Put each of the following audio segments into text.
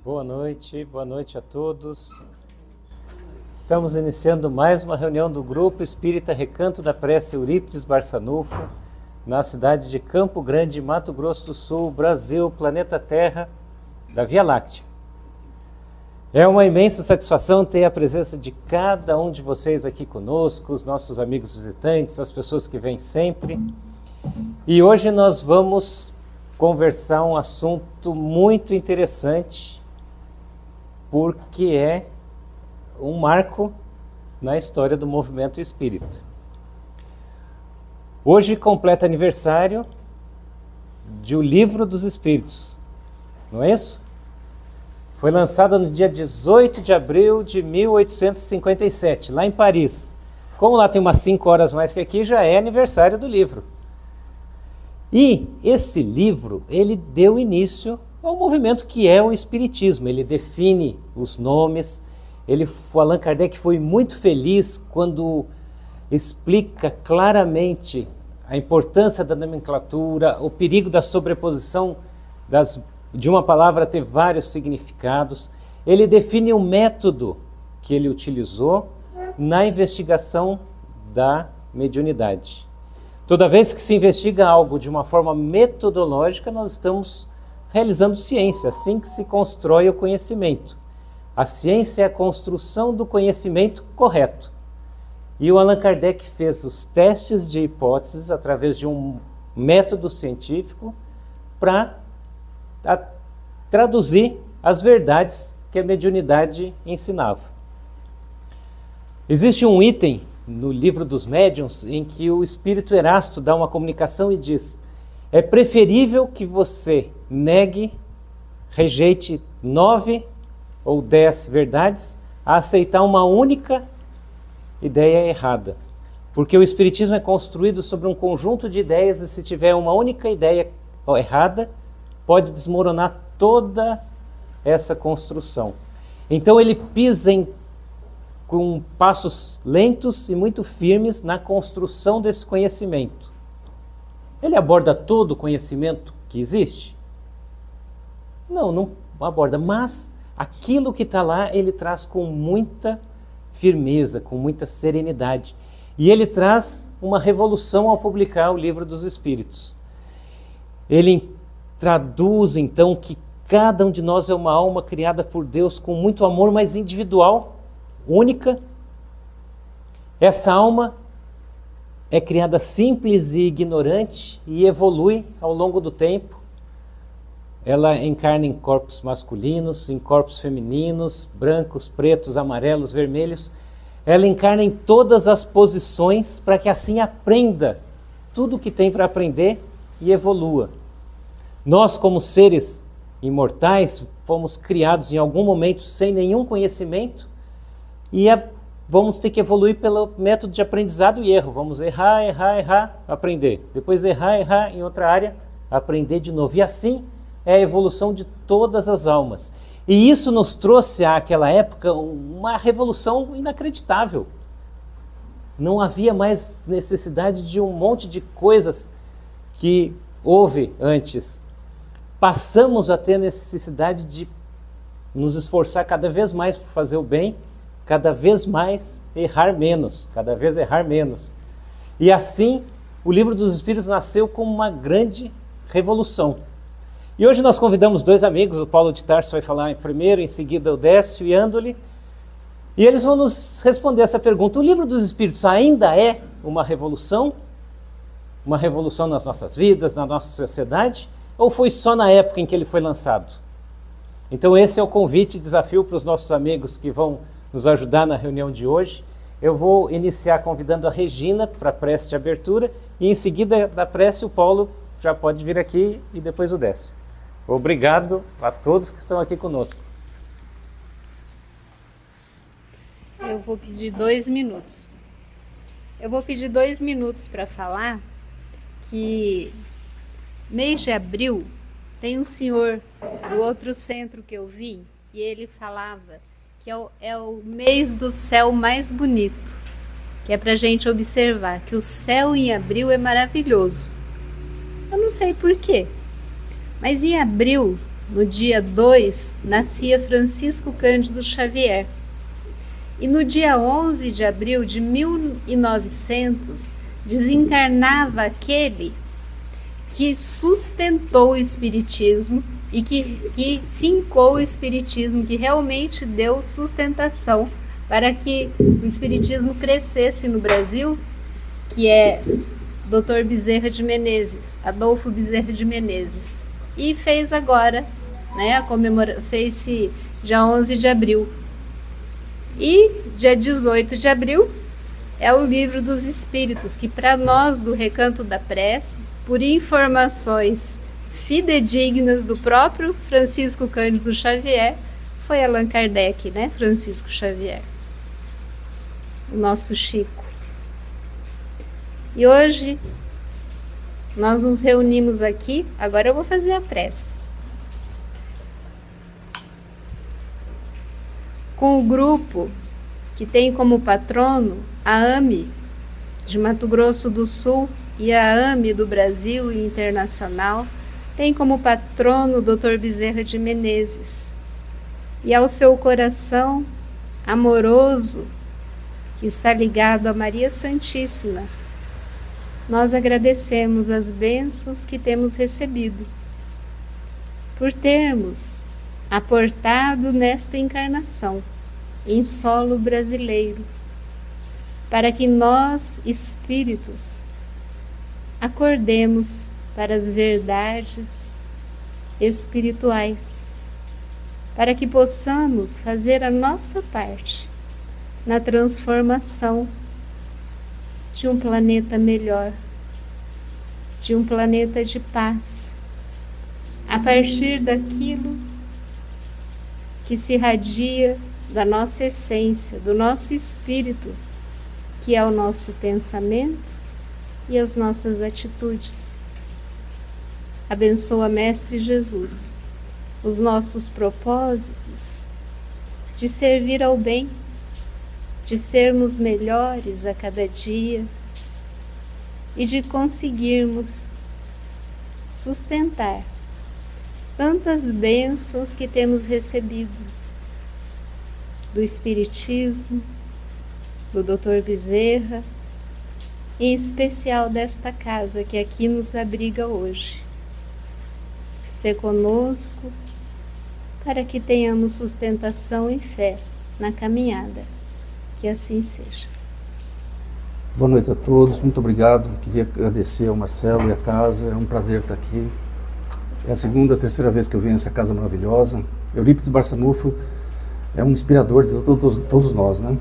Boa noite a todos. Estamos iniciando mais uma reunião do Grupo Espírita Recanto da Prece Eurípides Barçanufo, na cidade de Campo Grande, Mato Grosso do Sul, Brasil, planeta Terra, da Via Láctea. É uma imensa satisfação ter a presença de cada um de vocês aqui conosco, os nossos amigos visitantes, as pessoas que vêm sempre. E hoje nós vamos conversar um assunto muito interessante, porque é um marco na história do movimento espírita. Hoje completa aniversário de O Livro dos Espíritos, não é isso? Foi lançado no dia 18 de abril de 1857, lá em Paris. Como lá tem umas 5 horas mais que aqui, já é aniversário do livro. E esse livro, ele deu início ao movimento que é o Espiritismo. Ele define os nomes. O Allan Kardec foi muito feliz quando explica claramente a importância da nomenclatura, o perigo da sobreposição de uma palavra ter vários significados. Ele define o método que ele utilizou na investigação da mediunidade. Toda vez que se investiga algo de uma forma metodológica, nós estamos realizando ciência, assim que se constrói o conhecimento. A ciência é a construção do conhecimento correto. E o Allan Kardec fez os testes de hipóteses através de um método científico para traduzir as verdades que a mediunidade ensinava. Existe um item no Livro dos Médiuns em que o espírito Erasto dá uma comunicação e diz: é preferível que você negue, rejeite 9 ou 10 verdades a aceitar uma única ideia errada. Porque o Espiritismo é construído sobre um conjunto de ideias e se tiver uma única ideia errada, pode desmoronar toda essa construção. Então ele pisa com passos lentos e muito firmes na construção desse conhecimento. Ele aborda todo o conhecimento que existe? Não aborda, mas aquilo que está lá ele traz com muita firmeza, com muita serenidade. E ele traz uma revolução ao publicar o Livro dos Espíritos. Ele traduz então que cada um de nós é uma alma criada por Deus com muito amor, mas individual, única. Essa alma é criada simples e ignorante e evolui ao longo do tempo. Ela encarna em corpos masculinos, em corpos femininos, brancos, pretos, amarelos, vermelhos. Ela encarna em todas as posições para que assim aprenda tudo o que tem para aprender e evolua. Nós, como seres imortais, fomos criados em algum momento sem nenhum conhecimento e vamos ter que evoluir pelo método de aprendizado e erro. Vamos errar, aprender. Depois errar em outra área, aprender de novo. E assim é a evolução de todas as almas. E isso nos trouxe àquela época uma revolução inacreditável. Não havia mais necessidade de um monte de coisas que houve antes. Passamos a ter necessidade de nos esforçar cada vez mais por fazer o bem, cada vez mais errar menos, cada vez errar menos. E assim, o Livro dos Espíritos nasceu como uma grande revolução. E hoje nós convidamos 2 amigos, o Paulo de Tarso vai falar primeiro, em seguida o Décio e Andoli, e eles vão nos responder essa pergunta: o Livro dos Espíritos ainda é uma revolução? Uma revolução nas nossas vidas, na nossa sociedade? Ou foi só na época em que ele foi lançado? Então esse é o convite e desafio para os nossos amigos que vão nos ajudar na reunião de hoje. Eu vou iniciar convidando a Regina para a prece de abertura e em seguida da prece o Paulo já pode vir aqui e depois o Décio. Obrigado a todos que estão aqui conosco. Eu vou pedir 2 minutos. Eu vou pedir 2 minutos para falar que mês de abril tem um senhor do outro centro que eu vi e ele falava que é o mês do céu mais bonito, que é para a gente observar que o céu em abril é maravilhoso. Eu não sei por quê, mas em abril no dia 2, nascia Francisco Cândido Xavier. E no dia 11 de abril de 1900, desencarnava aquele que sustentou o Espiritismo e que fincou o Espiritismo, que realmente deu sustentação para que o Espiritismo crescesse no Brasil, que é Dr. Bezerra de Menezes, Adolfo Bezerra de Menezes. E fez agora, né, fez-se dia 11 de abril. E dia 18 de abril é o Livro dos Espíritos, que para nós do Recanto da Prece, por informações fidedignas do próprio Francisco Cândido Xavier, foi Allan Kardec, né, Francisco Xavier, o nosso Chico. E hoje nós nos reunimos aqui, agora eu vou fazer a prece, com o grupo que tem como patrono a AME de Mato Grosso do Sul e a AME do Brasil e internacional, tem como patrono o Dr. Bezerra de Menezes. E ao seu coração amoroso, que está ligado a Maria Santíssima, nós agradecemos as bênçãos que temos recebido, por termos aportado nesta encarnação, em solo brasileiro, para que nós, espíritos, acordemos para as verdades espirituais, para que possamos fazer a nossa parte na transformação de um planeta melhor, de um planeta de paz, a partir daquilo que se irradia da nossa essência, do nosso espírito, que é o nosso pensamento e as nossas atitudes. Abençoa, Mestre Jesus, os nossos propósitos de servir ao bem, de sermos melhores a cada dia e de conseguirmos sustentar tantas bênçãos que temos recebido do Espiritismo, do Dr. Bezerra, em especial desta casa que aqui nos abriga hoje. Ser conosco para que tenhamos sustentação e fé na caminhada. Que assim seja. Boa noite a todos, muito obrigado. Queria agradecer ao Marcelo e à casa, é um prazer estar aqui. É a segunda, terceira vez que eu venho nessa casa maravilhosa. Eurípides Barçanufo é um inspirador de todos nós, né?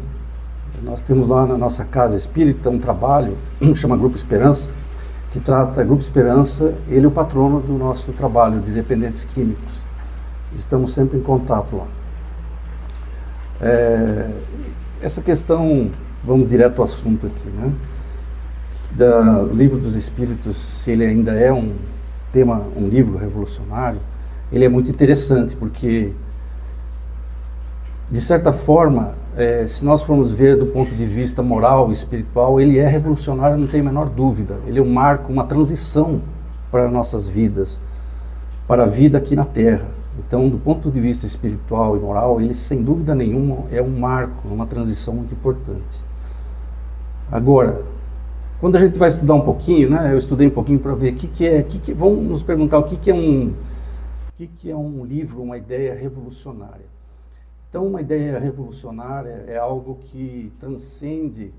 Nós temos lá na nossa casa espírita um trabalho, chama Grupo Esperança, que trata Grupo Esperança, ele é o patrono do nosso trabalho de dependentes químicos. Estamos sempre em contato lá. Essa questão, vamos direto ao assunto aqui, né? Do Livro dos Espíritos, se ele ainda é um tema, um livro revolucionário, ele é muito interessante, porque, de certa forma, se nós formos ver do ponto de vista moral e espiritual, ele é revolucionário, não tem a menor dúvida. Ele é um marco, uma transição para nossas vidas, para a vida aqui na Terra. Então, do ponto de vista espiritual e moral, ele, sem dúvida nenhuma, é um marco, uma transição muito importante. Agora, quando a gente vai estudar um pouquinho, né, eu estudei um pouquinho para ver vamos nos perguntar o que é um livro, uma ideia revolucionária. Então, uma ideia revolucionária é algo que transcende,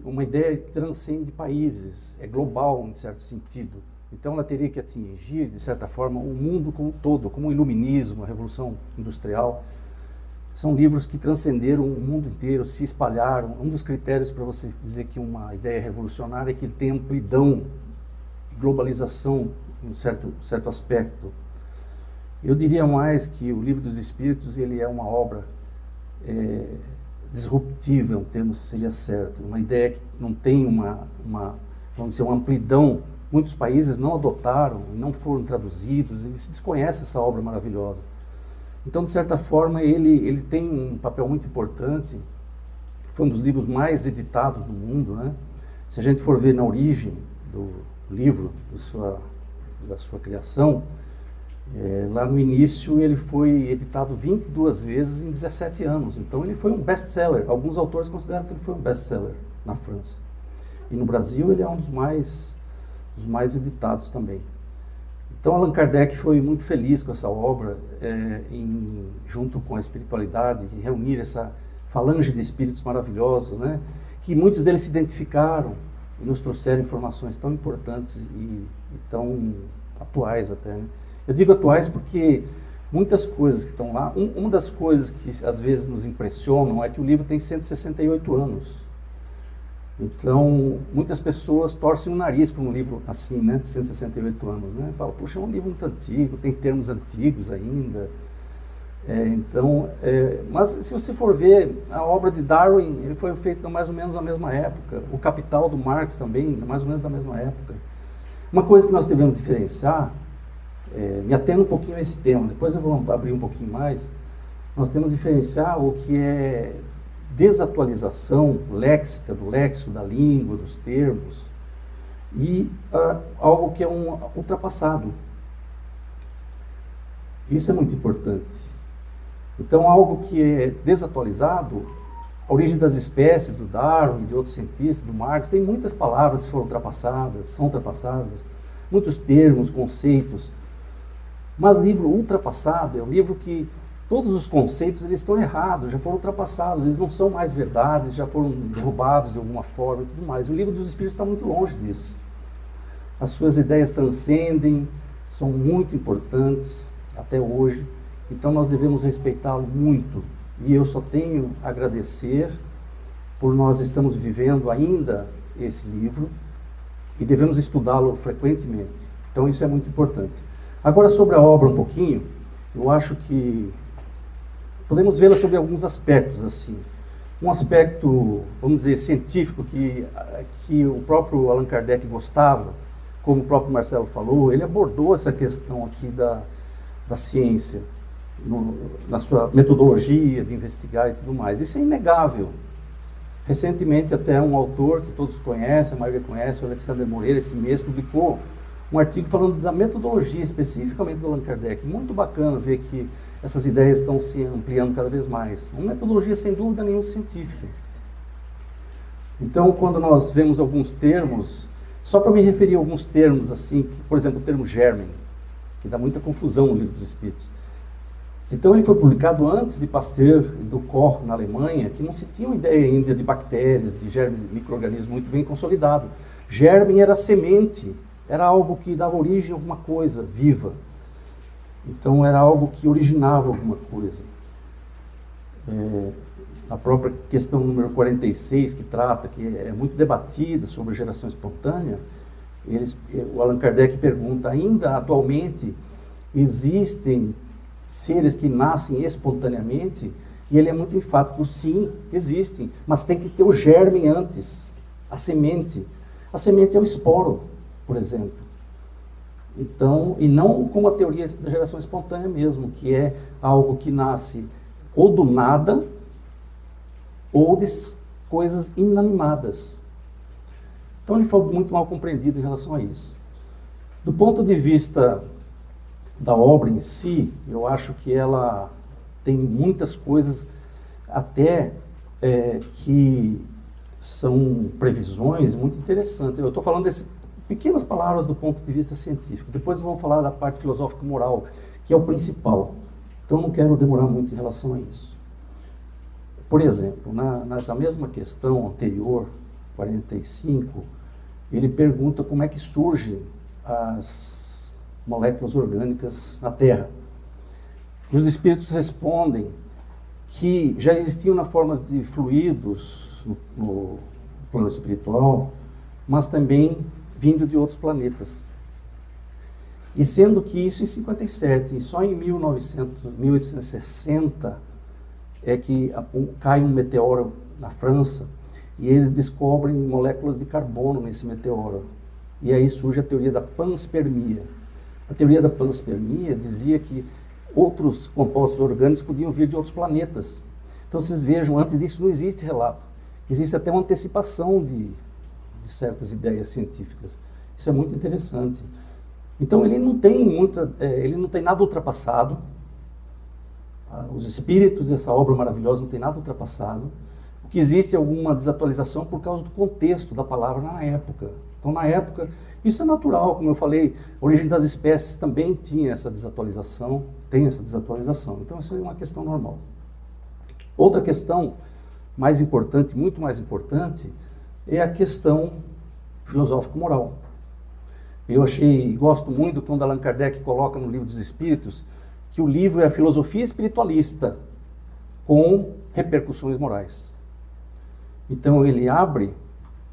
uma ideia que transcende países, é global em certo sentido. Então, ela teria que atingir, de certa forma, o mundo como um todo, como o Iluminismo, a Revolução Industrial. São livros que transcenderam o mundo inteiro, se espalharam. Um dos critérios para você dizer que uma ideia revolucionária é que ele tem amplidão e globalização em um certo aspecto. Eu diria mais que o Livro dos Espíritos ele é uma obra disruptiva, um termo seria certo, uma ideia que não tem vamos dizer, uma amplidão. Muitos países não adotaram, não foram traduzidos, e se desconhece essa obra maravilhosa. Então, de certa forma, ele tem um papel muito importante, foi um dos livros mais editados do mundo, né? Se a gente for ver na origem do livro, da sua criação, Lá no início ele foi editado 22 vezes em 17 anos, então ele foi um best-seller. Alguns autores consideram que ele foi um best-seller na França. E no Brasil ele é um dos mais editados também. Então Allan Kardec foi muito feliz com essa obra, junto com a espiritualidade, em reunir essa falange de espíritos maravilhosos, né? Que muitos deles se identificaram e nos trouxeram informações tão importantes e tão atuais até, né? Eu digo atuais porque muitas coisas que estão lá, uma das coisas que às vezes nos impressionam é que o livro tem 168 anos. Então, muitas pessoas torcem o nariz para um livro assim, né, de 168 anos, né? Falam, puxa, é um livro muito antigo, tem termos antigos ainda. Mas se você for ver, a obra de Darwin ele foi feita mais ou menos na mesma época. O Capital do Marx também, mais ou menos da mesma época. Uma coisa que nós devemos diferenciar, me atendo um pouquinho a esse tema, depois eu vou abrir um pouquinho mais, nós temos que diferenciar o que é desatualização léxica, do léxico, da língua, dos termos, e algo que é um ultrapassado. Isso é muito importante. Então, algo que é desatualizado, a origem das espécies, do Darwin, de outros cientistas, do Marx, tem muitas palavras que foram ultrapassadas, são ultrapassadas, muitos termos, conceitos. Mas livro ultrapassado é um livro que todos os conceitos eles estão errados, já foram ultrapassados, eles não são mais verdades, já foram derrubados de alguma forma e tudo mais. O livro dos Espíritos está muito longe disso. As suas ideias transcendem, são muito importantes até hoje, então nós devemos respeitá-lo muito. E eu só tenho a agradecer por nós estamos vivendo ainda esse livro e devemos estudá-lo frequentemente. Então isso é muito importante. Agora sobre a obra um pouquinho, eu acho que podemos vê-la sobre alguns aspectos assim. Um aspecto, vamos dizer, científico que o próprio Allan Kardec gostava, como o próprio Marcelo falou, ele abordou essa questão aqui da ciência, na sua metodologia de investigar e tudo mais. Isso é inegável. Recentemente até um autor que todos conhecem, a maioria conhece, o Alexandre Moreira, esse mês, publicou um artigo falando da metodologia especificamente do Allan Kardec. Muito bacana ver que essas ideias estão se ampliando cada vez mais. Uma metodologia sem dúvida nenhuma científica. Então, quando nós vemos alguns termos, só para me referir a alguns termos assim, por exemplo, o termo germen, que dá muita confusão no Livro dos Espíritos. Então ele foi publicado antes de Pasteur e do Koch na Alemanha, que não se tinha uma ideia ainda de bactérias, de germes, de micro-organismos muito bem consolidado. Germen era semente, era algo que dava origem a alguma coisa viva. Então era algo que originava alguma coisa. A própria questão número 46, que trata, que é muito debatida sobre geração espontânea, o Allan Kardec pergunta, ainda atualmente existem seres que nascem espontaneamente? E ele é muito enfático, sim, existem, mas tem que ter o germe antes, a semente. A semente é o esporo, por exemplo. Então, e não como a teoria da geração espontânea mesmo, que é algo que nasce ou do nada, ou de coisas inanimadas. Então ele foi muito mal compreendido em relação a isso. Do ponto de vista da obra em si, eu acho que ela tem muitas coisas até que são previsões muito interessantes. Eu estou falando dessas pequenas palavras do ponto de vista científico. Depois vamos falar da parte filosófica e moral, que é o principal. Então não quero demorar muito em relação a isso. Por exemplo, nessa mesma questão anterior, 45, ele pergunta como é que surgem as moléculas orgânicas na Terra. E os espíritos respondem que já existiam na forma de fluidos no plano espiritual, mas também vindo de outros planetas. E sendo que isso em 57, e só em 1860 é que cai um meteoro na França e eles descobrem moléculas de carbono nesse meteoro. E aí surge a teoria da panspermia. A teoria da panspermia dizia que outros compostos orgânicos podiam vir de outros planetas. Então vocês vejam, antes disso não existe relato. Existe até uma antecipação de certas ideias científicas. Isso é muito interessante. Então ele não tem nada ultrapassado. Os espíritos, essa obra maravilhosa, não tem nada ultrapassado. O que existe é alguma desatualização por causa do contexto da palavra na época. Então, na época, isso é natural, como eu falei, a origem das espécies também tinha essa desatualização, tem essa desatualização. Então, isso é uma questão normal. Outra questão mais importante, muito mais importante, é a questão filosófico-moral. Eu gosto muito quando Allan Kardec coloca no Livro dos Espíritos que o livro é a filosofia espiritualista com repercussões morais. Então ele abre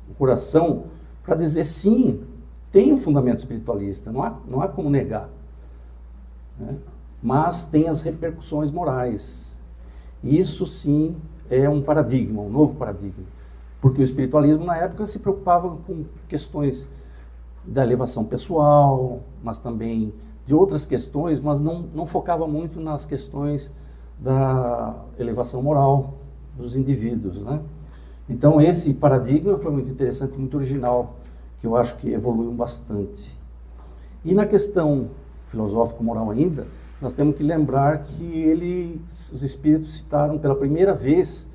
o coração para dizer sim, tem um fundamento espiritualista, não há como negar, né? Mas tem as repercussões morais. Isso sim é um paradigma, um novo paradigma, porque o espiritualismo na época se preocupava com questões da elevação pessoal, mas também de outras questões, mas não focava muito nas questões da elevação moral dos indivíduos, né? Então esse paradigma foi muito interessante, muito original, que eu acho que evoluiu bastante. E na questão filosófico-moral ainda, nós temos que lembrar que os espíritos citaram pela primeira vez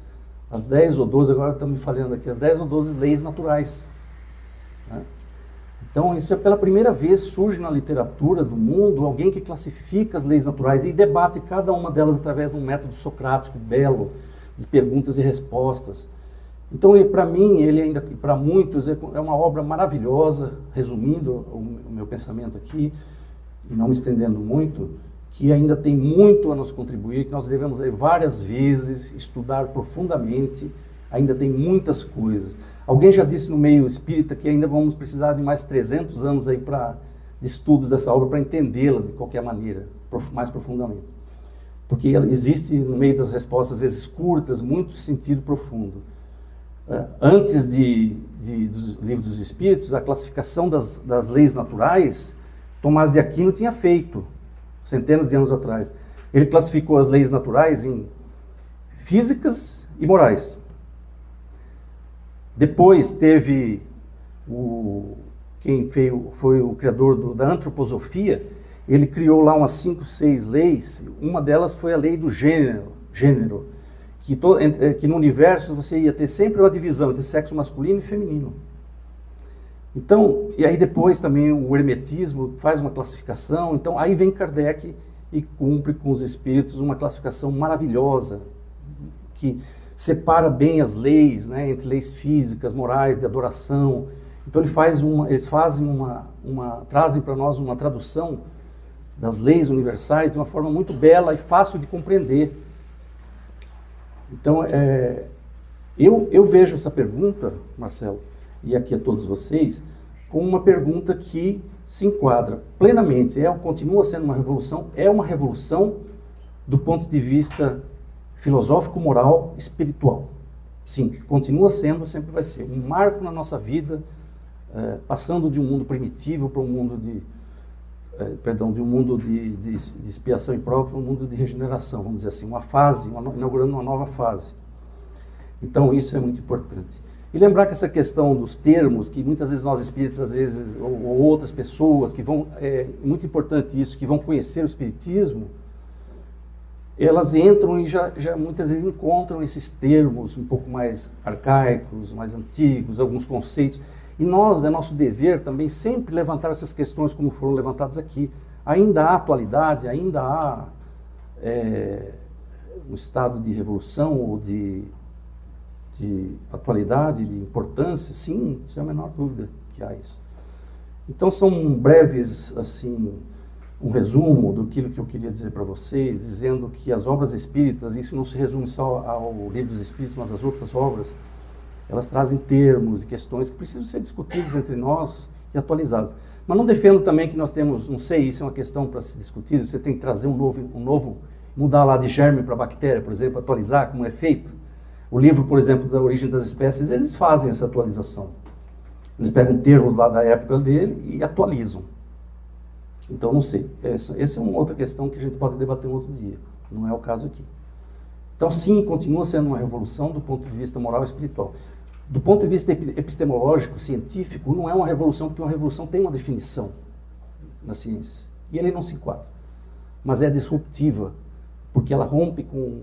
as 10 ou 12, agora estamos falando aqui, as 10 ou 12 leis naturais, né? Então, isso é pela primeira vez surge na literatura do mundo alguém que classifica as leis naturais e debate cada uma delas através de um método socrático belo, de perguntas e respostas. Então, para mim, ele ainda, para muitos, é uma obra maravilhosa, resumindo o meu pensamento aqui, e não me estendendo muito, que ainda tem muito a nos contribuir, que nós devemos ler várias vezes, estudar profundamente, ainda tem muitas coisas. Alguém já disse no meio espírita que ainda vamos precisar de mais 300 anos aí de estudos dessa obra para entendê-la de qualquer maneira, mais profundamente. Porque existe no meio das respostas, às vezes curtas, muito sentido profundo. Antes do Livro dos Espíritos, a classificação das leis naturais, Tomás de Aquino tinha feito, centenas de anos atrás. Ele classificou as leis naturais em físicas e morais. Depois teve quem foi o criador da antroposofia, ele criou lá umas 5, 6 leis, uma delas foi a lei do gênero que no universo você ia ter sempre uma divisão entre sexo masculino e feminino. Então, e aí depois também o hermetismo faz uma classificação, então aí vem Kardec e cumpre com os espíritos uma classificação maravilhosa, que separa bem as leis, né, entre leis físicas, morais, de adoração. Então eles trazem para nós uma tradução das leis universais de uma forma muito bela e fácil de compreender. Então, eu vejo essa pergunta, Marcelo, e aqui a todos vocês, como uma pergunta que se enquadra plenamente. Continua sendo uma revolução do ponto de vista filosófico, moral, espiritual. Sim, continua sendo, sempre vai ser um marco na nossa vida, passando de um mundo primitivo para um mundo de um mundo de expiação e prova para um mundo de regeneração, vamos dizer assim, inaugurando uma nova fase. Então isso é muito importante. E lembrar que essa questão dos termos, que muitas vezes nós espíritos, às vezes, ou outras pessoas que vão, é muito importante isso, que vão conhecer o espiritismo, elas entram e já muitas vezes encontram esses termos um pouco mais arcaicos, mais antigos, alguns conceitos. E é nosso dever também sempre levantar essas questões como foram levantadas aqui. Ainda há atualidade, ainda há um estado de revolução ou de atualidade, de importância, sim, sem a menor dúvida que há isso. Então são breves, assim, um resumo daquilo que eu queria dizer para vocês, dizendo que as obras espíritas, isso não se resume só ao Livro dos Espíritos, mas as outras obras, elas trazem termos e questões que precisam ser discutidos entre nós e atualizados. Mas não defendo também que nós temos, não sei, isso é uma questão para se discutir, você tem que trazer um novo, mudar lá de germe para bactéria, por exemplo, atualizar como é feito. O livro, por exemplo, da Origem das Espécies, eles fazem essa atualização. Eles pegam termos lá da época dele e atualizam. Então, não sei. Essa é uma outra questão que a gente pode debater um outro dia. Não é o caso aqui. Então, sim, continua sendo uma revolução do ponto de vista moral e espiritual. Do ponto de vista epistemológico, científico, não é uma revolução, porque uma revolução tem uma definição. na ciência. E ele não se enquadra. Mas é disruptiva, porque ela rompe com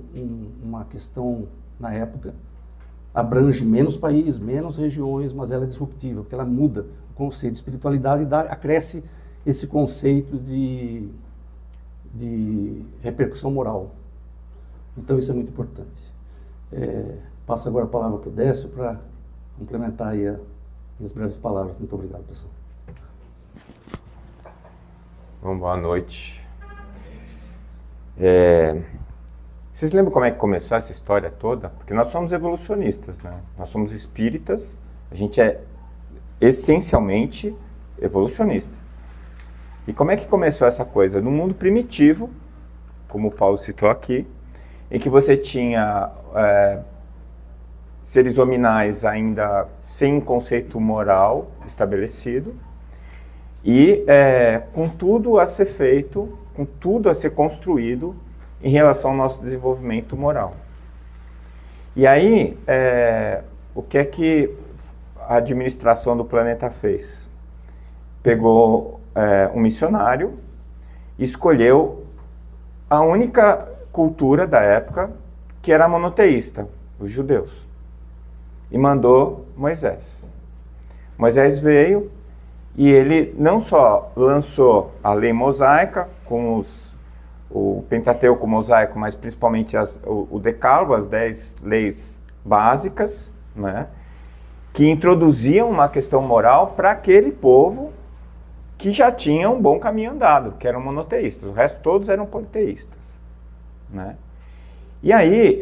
uma questão, na época, abrange menos países, menos regiões, mas ela é disruptiva, porque ela muda o conceito de espiritualidade e acresce esse conceito de repercussão moral. Então isso é muito importante. Passo agora a palavra para o Décio para complementar aí as breves palavras. Muito obrigado, pessoal. Bom, boa noite. Vocês lembram como é que começou essa história toda? Porque nós somos evolucionistas, né? Nós somos espíritas, a gente é essencialmente evolucionista. E como é que começou essa coisa? No mundo primitivo, como o Paulo citou aqui, em que você tinha seres hominais ainda sem conceito moral estabelecido, e com tudo a ser feito, com tudo a ser construído em relação ao nosso desenvolvimento moral. E aí, o que é que a administração do planeta fez? Pegou um missionário e escolheu a única cultura da época que era monoteísta, os judeus, e mandou Moisés. Moisés veio e ele não só lançou a lei mosaica com o Pentateuco mosaico, mas principalmente o Decálogo, as 10 leis básicas, né, que introduziam uma questão moral para aquele povo que já tinha um bom caminho andado, que eram monoteístas. O resto todos eram politeístas, né? E aí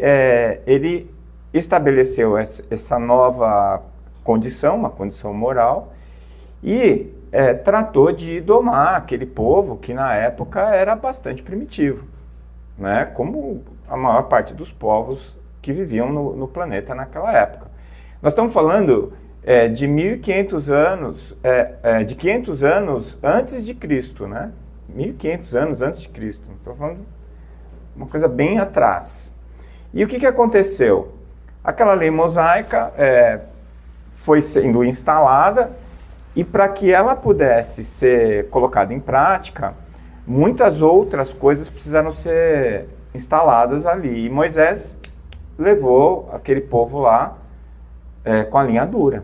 ele estabeleceu essa nova condição, uma condição moral, e tratou de domar aquele povo que na época era bastante primitivo, né? Como a maior parte dos povos que viviam no planeta naquela época. Nós estamos falando de 1.500 anos, de 500 anos antes de Cristo, né? 1.500 anos antes de Cristo. Estou falando uma coisa bem atrás. E o que aconteceu? Aquela lei mosaica foi sendo instalada, e para que ela pudesse ser colocada em prática, muitas outras coisas precisaram ser instaladas ali. E Moisés levou aquele povo lá com a linha dura,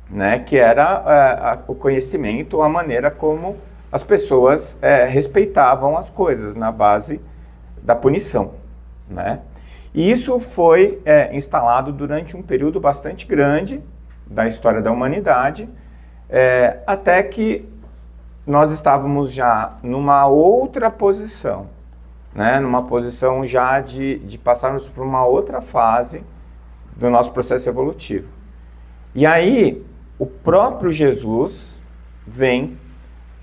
né? Que era o conhecimento, a maneira como as pessoas respeitavam as coisas na base da punição, né? E isso foi instalado durante um período bastante grande da história da humanidade, até que nós estávamos já numa outra posição, né? Numa posição já de passarmos por uma outra fase do nosso processo evolutivo. E aí, o próprio Jesus vem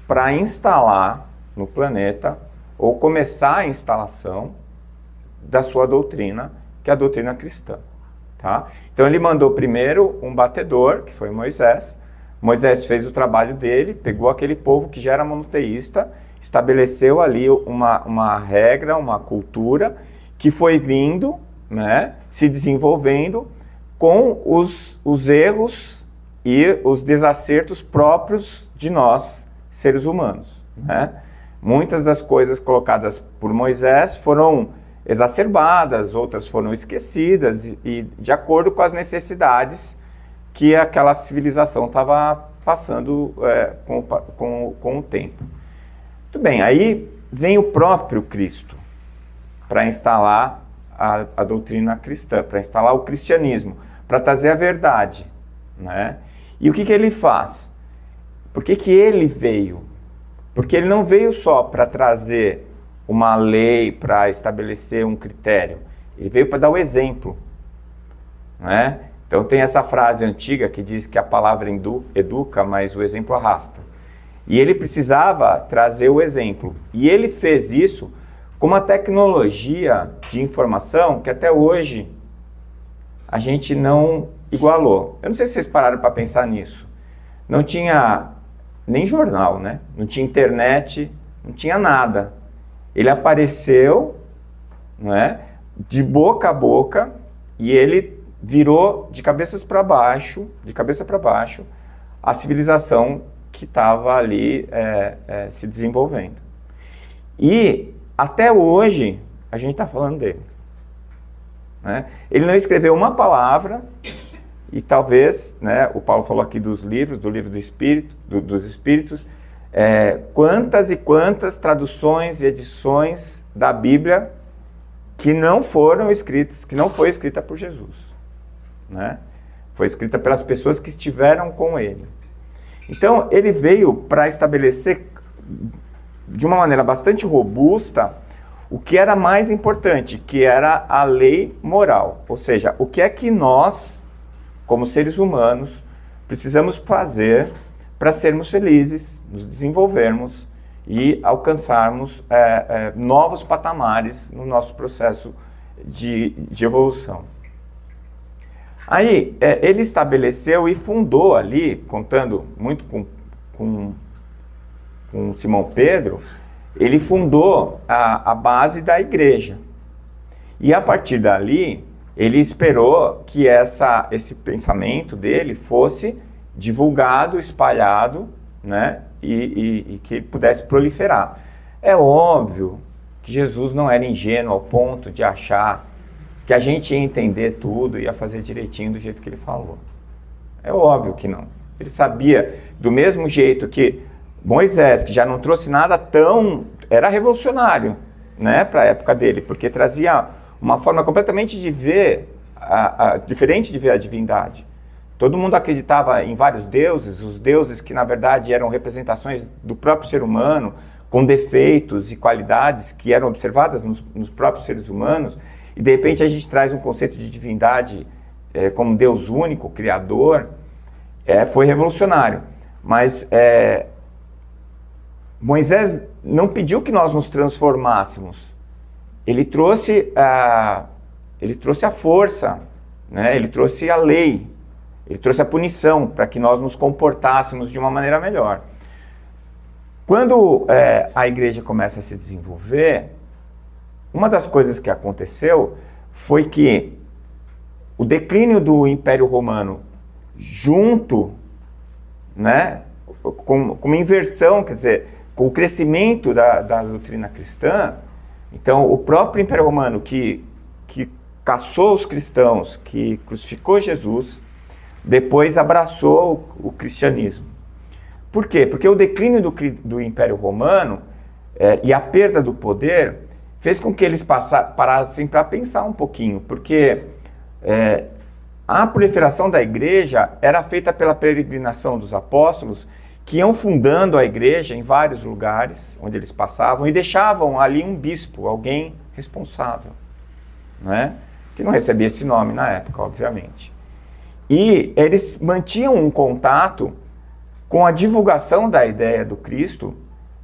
para instalar no planeta, ou começar a instalação da sua doutrina, que é a doutrina cristã. Tá? Então ele mandou primeiro um batedor, que foi Moisés. Moisés fez o trabalho dele, pegou aquele povo que já era monoteísta, estabeleceu ali uma regra, uma cultura, que foi vindo, né, se desenvolvendo com os erros e os desacertos próprios de nós, seres humanos, né? Muitas das coisas colocadas por Moisés foram exacerbadas, outras foram esquecidas, e de acordo com as necessidades que aquela civilização estava passando com o tempo. Muito bem, aí vem o próprio Cristo para instalar a doutrina cristã, para instalar o cristianismo, para trazer a verdade, né? E o que ele faz? Por que ele veio? Porque ele não veio só para trazer uma lei, para estabelecer um critério. Ele veio para dar o exemplo, né? Então tem essa frase antiga que diz que a palavra educa, mas o exemplo arrasta. E ele precisava trazer o exemplo. E ele fez isso com uma tecnologia de informação que até hoje a gente não igualou. Eu não sei se vocês pararam para pensar nisso. Não tinha nem jornal, né? Não tinha internet, não tinha nada. Ele apareceu, né, de boca a boca, e ele virou de cabeça para baixo, a civilização que estava ali se desenvolvendo. E até hoje a gente está falando dele. Né? Ele não escreveu uma palavra, e talvez, né, o Paulo falou aqui dos livros, do livro do Espírito, dos Espíritos, quantas e quantas traduções e edições da Bíblia que não foram escritas, que não foi escrita por Jesus, né? Foi escrita pelas pessoas que estiveram com ele. Então, ele veio para estabelecer de uma maneira bastante robusta o que era mais importante, que era a lei moral. Ou seja, o que é que nós, como seres humanos, precisamos fazer para sermos felizes, nos desenvolvermos e alcançarmos novos patamares no nosso processo de evolução. Aí, ele estabeleceu e fundou ali, contando muito com Simão Pedro, ele fundou a base da igreja. E a partir dali, ele esperou que esse pensamento dele fosse divulgado, espalhado, né, e que pudesse proliferar. É óbvio que Jesus não era ingênuo ao ponto de achar que a gente ia entender tudo e ia fazer direitinho do jeito que ele falou. É óbvio que não. Ele sabia, do mesmo jeito que Moisés, que já não trouxe nada era revolucionário, né, para a época dele, porque trazia uma forma completamente de ver, diferente de ver a divindade. Todo mundo acreditava em vários deuses, os deuses que na verdade eram representações do próprio ser humano, com defeitos e qualidades que eram observadas nos próprios seres humanos, e de repente a gente traz um conceito de divindade como Deus único, Criador. Foi revolucionário. Mas Moisés não pediu que nós nos transformássemos. Ele trouxe a força, né? Ele trouxe a lei, ele trouxe a punição para que nós nos comportássemos de uma maneira melhor. Quando a igreja começa a se desenvolver, uma das coisas que aconteceu foi que o declínio do Império Romano, junto, né, com uma inversão, quer dizer, com o crescimento da doutrina cristã, então o próprio Império Romano que caçou os cristãos, que crucificou Jesus, depois abraçou o cristianismo. Por quê? Porque o declínio do Império Romano e a perda do poder fez com que eles parassem para pensar um pouquinho, porque a proliferação da igreja era feita pela peregrinação dos apóstolos, que iam fundando a igreja em vários lugares onde eles passavam e deixavam ali um bispo, alguém responsável, né? Que não recebia esse nome na época, obviamente. E eles mantinham um contato com a divulgação da ideia do Cristo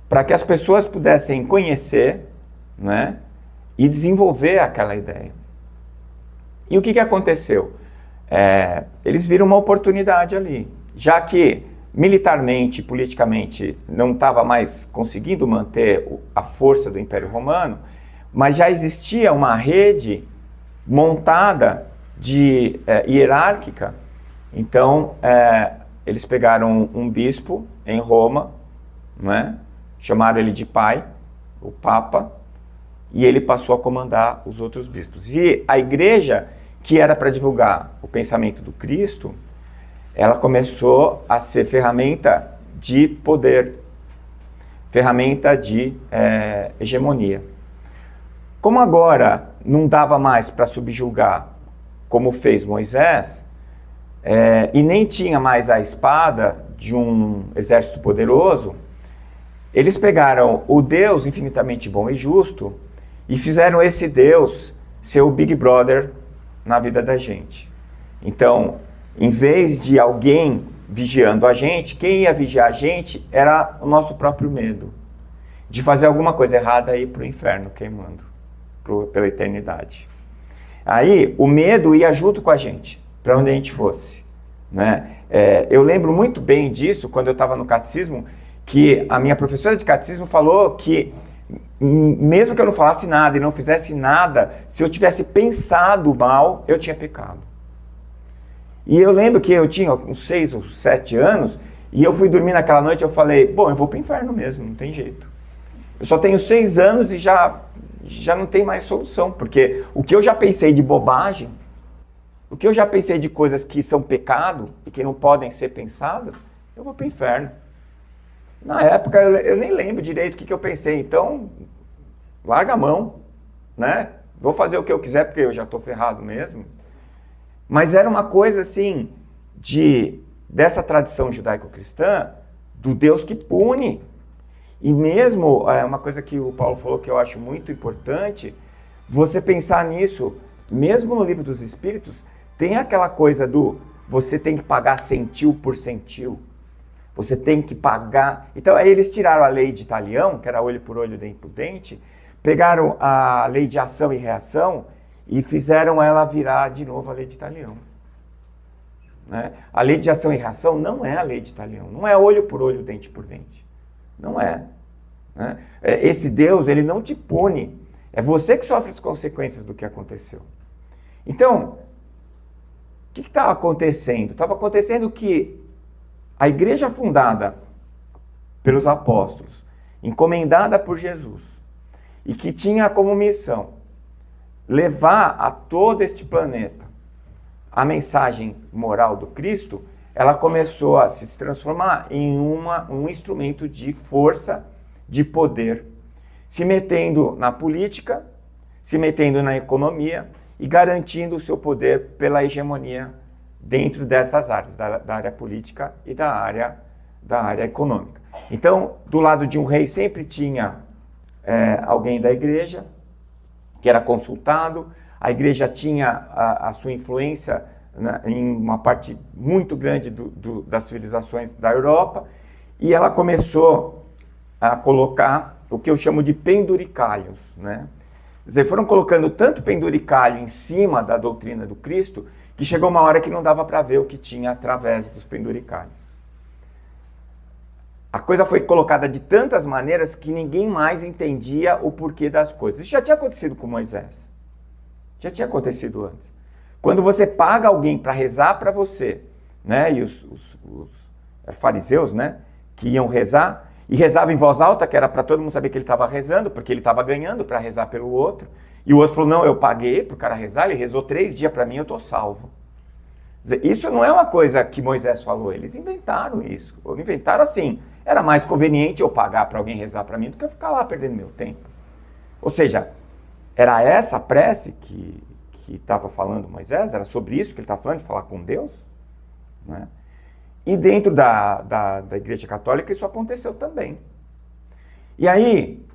para que as pessoas pudessem conhecer, né, e desenvolver aquela ideia. E o que aconteceu? Eles viram uma oportunidade ali, já que militarmente, politicamente, não estava mais conseguindo manter a força do Império Romano, mas já existia uma rede montada hierárquica. Então, eles pegaram um bispo em Roma, né, chamaram ele de pai, o Papa, e ele passou a comandar os outros bispos. E a igreja, que era para divulgar o pensamento do Cristo, ela começou a ser ferramenta de poder, ferramenta de hegemonia. Como agora não dava mais para subjugar, como fez Moisés, e nem tinha mais a espada de um exército poderoso, eles pegaram o Deus infinitamente bom e justo e fizeram esse Deus ser o Big Brother na vida da gente. Então, em vez de alguém vigiando a gente, quem ia vigiar a gente era o nosso próprio medo de fazer alguma coisa errada e ir para o inferno queimando pela eternidade. Aí o medo ia junto com a gente, para onde a gente fosse, né? Eu lembro muito bem disso quando eu estava no catecismo, que a minha professora de catecismo falou que mesmo que eu não falasse nada e não fizesse nada, se eu tivesse pensado mal, eu tinha pecado. E eu lembro que eu tinha uns 6 ou 7 anos E eu fui dormir naquela noite, eu falei, bom, eu vou para o inferno mesmo, não tem jeito. Eu só tenho 6 anos e já não tem mais solução, porque o que eu já pensei de bobagem, o que eu já pensei de coisas que são pecado e que não podem ser pensadas, eu vou para o inferno. Na época eu nem lembro direito o que eu pensei, então larga a mão, né? Vou fazer o que eu quiser porque eu já estou ferrado mesmo. Mas era uma coisa assim, dessa tradição judaico-cristã, do Deus que pune. E mesmo, uma coisa que o Paulo falou que eu acho muito importante, você pensar nisso, mesmo no Livro dos Espíritos, tem aquela coisa do você tem que pagar centil por centil. Você tem que pagar. Então aí eles tiraram a lei de Talião, que era olho por olho, dente por dente, pegaram a lei de ação e reação e fizeram ela virar de novo a lei de Talião. Né? A lei de ação e reação não é a lei de Talião, não é olho por olho, dente por dente. Não é. Né? Esse Deus, ele não te pune. É você que sofre as consequências do que aconteceu. Então, o que estava acontecendo? Estava acontecendo que a igreja fundada pelos apóstolos, encomendada por Jesus, e que tinha como missão levar a todo este planeta a mensagem moral do Cristo, ela começou a se transformar em um instrumento de força, de poder, se metendo na política, se metendo na economia e garantindo o seu poder pela hegemonia dentro dessas áreas, da área política e da área econômica. Então, do lado de um rei sempre tinha alguém da igreja que era consultado, a igreja tinha a sua influência em uma parte muito grande das civilizações da Europa, e ela começou a colocar o que eu chamo de penduricalhos, né? Quer dizer, foram colocando tanto penduricalho em cima da doutrina do Cristo, que chegou uma hora que não dava para ver o que tinha através dos penduricalhos. A coisa foi colocada de tantas maneiras que ninguém mais entendia o porquê das coisas. Isso já tinha acontecido com Moisés. Já tinha acontecido antes. Quando você paga alguém para rezar para você, né, e os fariseus, né, que iam rezar, e rezavam em voz alta, que era para todo mundo saber que ele estava rezando, porque ele estava ganhando para rezar pelo outro, e o outro falou, não, eu paguei para o cara rezar, ele rezou 3 dias para mim, eu estou salvo. Quer dizer, isso não é uma coisa que Moisés falou, eles inventaram isso. Inventaram assim, era mais conveniente eu pagar para alguém rezar para mim do que eu ficar lá perdendo meu tempo. Ou seja, era essa a prece que estava falando Moisés? Era sobre isso que ele estava falando, de falar com Deus? Né? E dentro da Igreja Católica isso aconteceu também. E aí,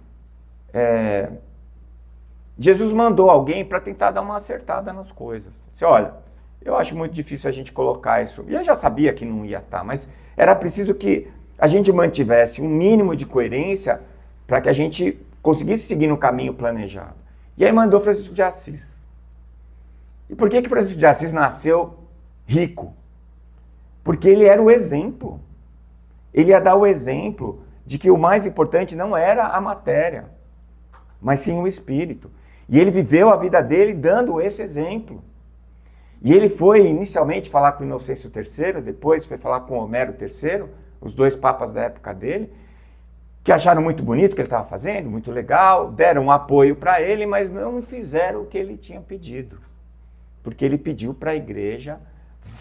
Jesus mandou alguém para tentar dar uma acertada nas coisas. Disse, olha, eu acho muito difícil a gente colocar isso. E eu já sabia que não ia estar, mas era preciso que a gente mantivesse um mínimo de coerência para que a gente conseguisse seguir no caminho planejado. E aí mandou Francisco de Assis. E por que Francisco de Assis nasceu rico? Porque ele era o exemplo. Ele ia dar o exemplo de que o mais importante não era a matéria, mas sim o espírito. E ele viveu a vida dele dando esse exemplo. E ele foi inicialmente falar com Inocêncio III, depois foi falar com Homero III, os 2 papas da época dele, que acharam muito bonito o que ele estava fazendo, muito legal, deram um apoio para ele, mas não fizeram o que ele tinha pedido. Porque ele pediu para a igreja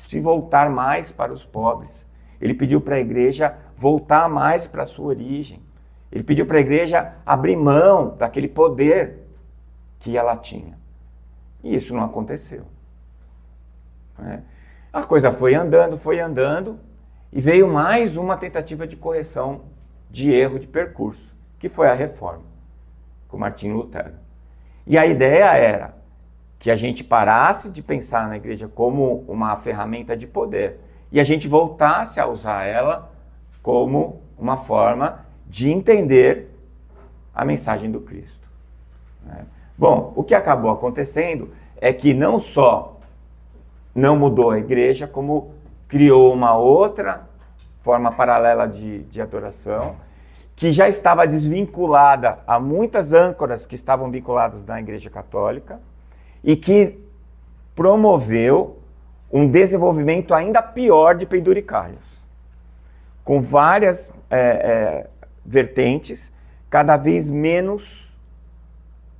se voltar mais para os pobres. Ele pediu para a igreja voltar mais para a sua origem. Ele pediu para a igreja abrir mão daquele poder que ela tinha. E isso não aconteceu. A coisa foi andando, e veio mais uma tentativa de correção de erro de percurso, que foi a reforma, com Martinho Lutero. E a ideia era que a gente parasse de pensar na igreja como uma ferramenta de poder e a gente voltasse a usar ela como uma forma de entender a mensagem do Cristo. Bom, o que acabou acontecendo é que não só não mudou a igreja, como criou uma outra forma paralela de adoração, que já estava desvinculada a muitas âncoras que estavam vinculadas na Igreja Católica, e que promoveu um desenvolvimento ainda pior de penduricalhos. com várias vertentes, cada vez menos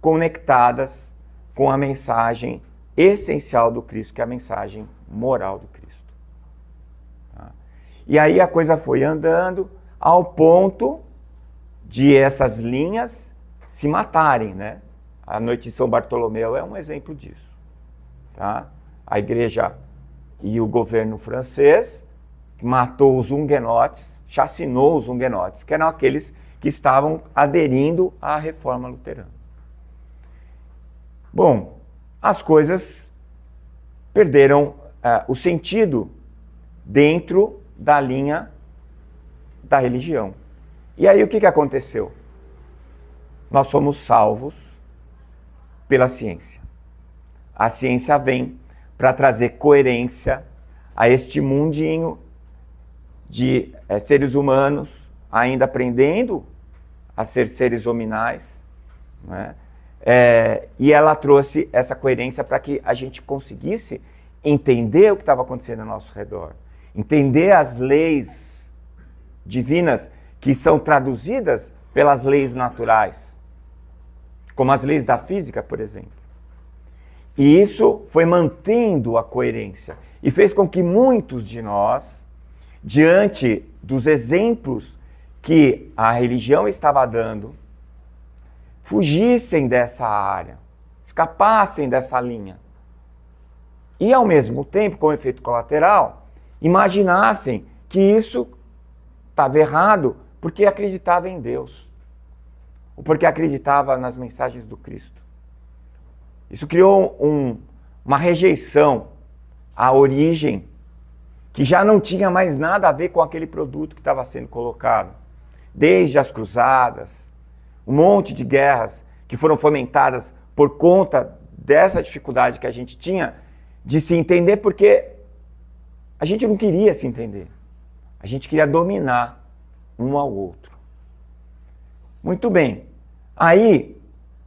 conectadas com a mensagem essencial do Cristo, que é a mensagem moral do Cristo. Tá? E aí a coisa foi andando ao ponto de essas linhas se matarem, né? A Noite de São Bartolomeu é um exemplo disso. Tá? A igreja e o governo francês matou os huguenotes, chacinou os huguenotes, que eram aqueles que estavam aderindo à reforma luterana. Bom, as coisas perderam o sentido dentro da linha da religião. E aí o que aconteceu? Nós somos salvos pela ciência. A ciência vem para trazer coerência a este mundinho de seres humanos ainda aprendendo a ser seres hominais, né? E ela trouxe essa coerência para que a gente conseguisse entender o que estava acontecendo ao nosso redor, entender as leis divinas que são traduzidas pelas leis naturais, como as leis da física, por exemplo. E isso foi mantendo a coerência e fez com que muitos de nós, diante dos exemplos que a religião estava dando, fugissem dessa área, escapassem dessa linha. E, ao mesmo tempo, como efeito colateral, imaginassem que isso estava errado porque acreditava em Deus, ou porque acreditava nas mensagens do Cristo. Isso criou uma rejeição à origem, que já não tinha mais nada a ver com aquele produto que estava sendo colocado. Desde as cruzadas, um monte de guerras que foram fomentadas por conta dessa dificuldade que a gente tinha de se entender, porque a gente não queria se entender. A gente queria dominar um ao outro. Muito bem. Aí,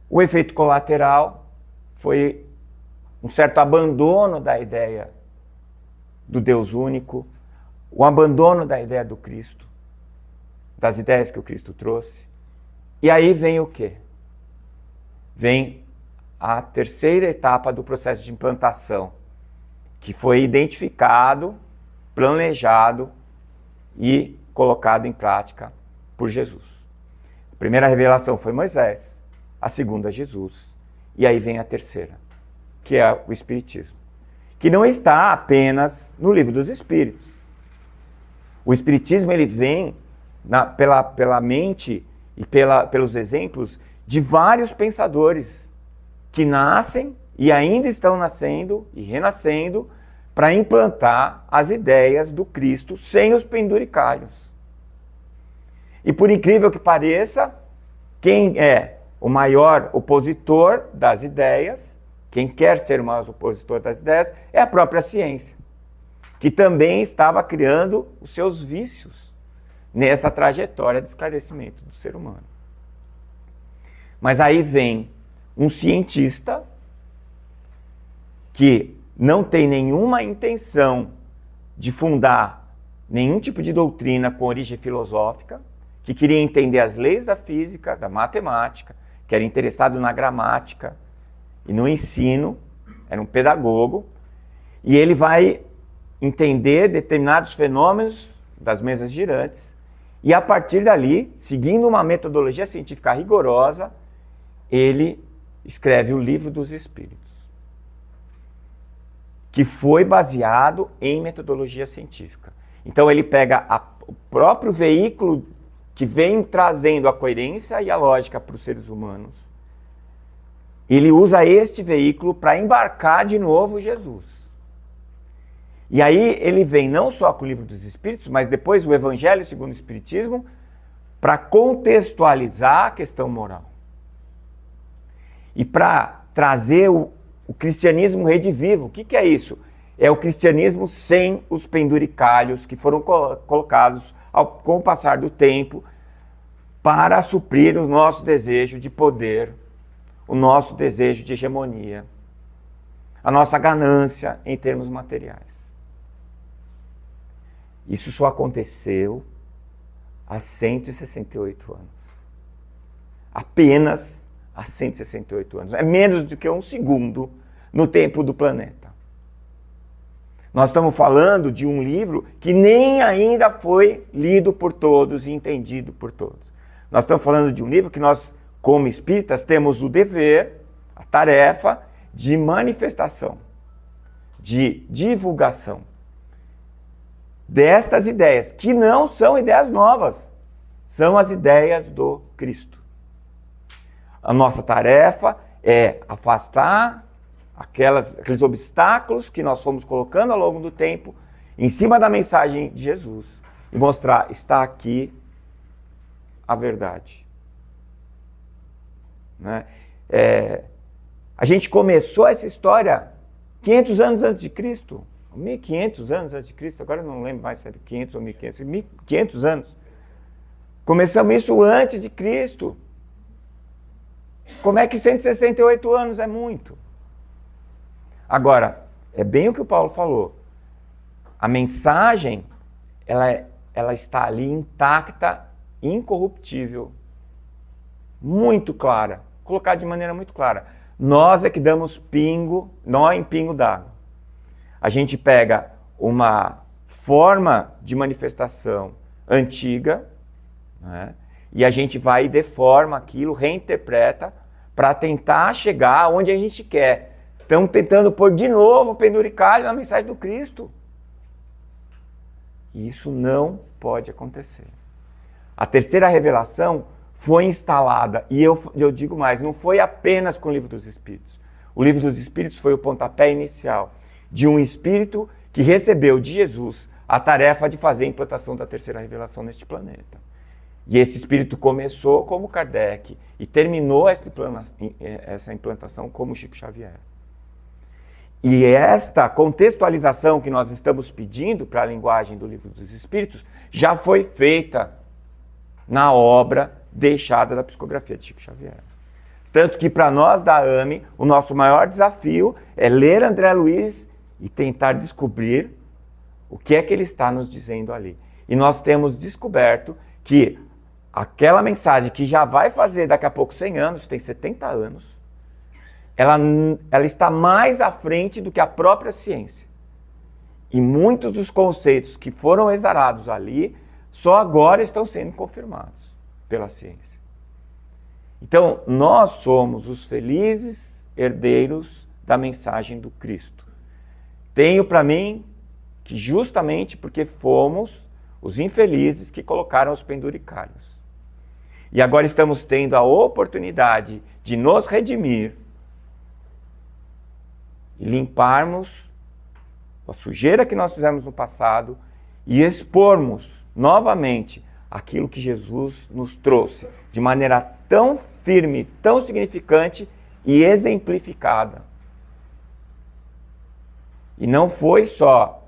o efeito colateral foi um certo abandono da ideia do Deus único, o abandono da ideia do Cristo, das ideias que o Cristo trouxe. E aí vem o quê? Vem a terceira etapa do processo de implantação, que foi identificado, planejado e colocado em prática por Jesus. A primeira revelação foi Moisés, a segunda Jesus, e aí vem a terceira, que é o Espiritismo, que não está apenas no Livro dos Espíritos. O Espiritismo ele vem pela mente e pelos exemplos de vários pensadores que nascem e ainda estão nascendo e renascendo para implantar as ideias do Cristo sem os penduricalhos. E por incrível que pareça, quem é o maior opositor das ideias, quem quer ser o maior opositor das ideias, é a própria ciência, que também estava criando os seus vícios nessa trajetória de esclarecimento do ser humano. Mas aí vem um cientista que não tem nenhuma intenção de fundar nenhum tipo de doutrina com origem filosófica, que queria entender as leis da física, da matemática, que era interessado na gramática e no ensino, era um pedagogo, e ele vai entender determinados fenômenos das mesas girantes, e a partir dali, seguindo uma metodologia científica rigorosa, ele escreve o Livro dos Espíritos, que foi baseado em metodologia científica. Então ele pega o próprio veículo que vem trazendo a coerência e a lógica para os seres humanos. Ele usa este veículo para embarcar de novo Jesus. E aí ele vem não só com o Livro dos Espíritos, mas depois o Evangelho segundo o Espiritismo, para contextualizar a questão moral. E para trazer o cristianismo redivivo. O que é isso? É o cristianismo sem os penduricalhos que foram colocados com o passar do tempo para suprir o nosso desejo de poder, o nosso desejo de hegemonia, a nossa ganância em termos materiais. Isso só aconteceu há 168 anos. Apenas há 168 anos. É menos do que um segundo no tempo do planeta. Nós estamos falando de um livro que nem ainda foi lido por todos e entendido por todos. Nós estamos falando de um livro que nós, como espíritas, temos o dever, a tarefa de manifestação, de divulgação destas ideias, que não são ideias novas, são as ideias do Cristo. A nossa tarefa é afastar aqueles obstáculos que nós fomos colocando ao longo do tempo em cima da mensagem de Jesus e mostrar, está aqui a verdade. Né? A gente começou essa história 500 anos antes de Cristo, 1500 anos antes de Cristo, agora eu não lembro mais se é 500 ou 1500, 1500 anos. Começamos isso antes de Cristo. Como é que 168 anos é muito? Agora, é bem o que o Paulo falou. A mensagem, ela está ali intacta, incorruptível, muito clara, colocada de maneira muito clara. Nós é que damos nó em pingo d'água. A gente pega uma forma de manifestação antiga, né, e a gente vai e deforma aquilo, reinterpreta, para tentar chegar onde a gente quer. Estamos tentando pôr de novo o penduricalho na mensagem do Cristo. E isso não pode acontecer. A terceira revelação foi instalada, e eu digo mais, não foi apenas com o Livro dos Espíritos. O Livro dos Espíritos foi o pontapé inicial de um espírito que recebeu de Jesus a tarefa de fazer a implantação da terceira revelação neste planeta. E esse espírito começou como Kardec e terminou essa implantação como Chico Xavier. E esta contextualização que nós estamos pedindo para a linguagem do Livro dos Espíritos já foi feita na obra deixada da psicografia de Chico Xavier. Tanto que para nós da AME, o nosso maior desafio é ler André Luiz e tentar descobrir o que é que ele está nos dizendo ali. E nós temos descoberto que aquela mensagem que já vai fazer daqui a pouco 100 anos, tem 70 anos, ela está mais à frente do que a própria ciência. E muitos dos conceitos que foram exarados ali, só agora estão sendo confirmados pela ciência. Então, nós somos os felizes herdeiros da mensagem do Cristo. Tenho para mim que justamente porque fomos os infelizes que colocaram os penduricalhos. E agora estamos tendo a oportunidade de nos redimir e limparmos a sujeira que nós fizemos no passado e expormos novamente aquilo que Jesus nos trouxe de maneira tão firme, tão significante e exemplificada. E não foi só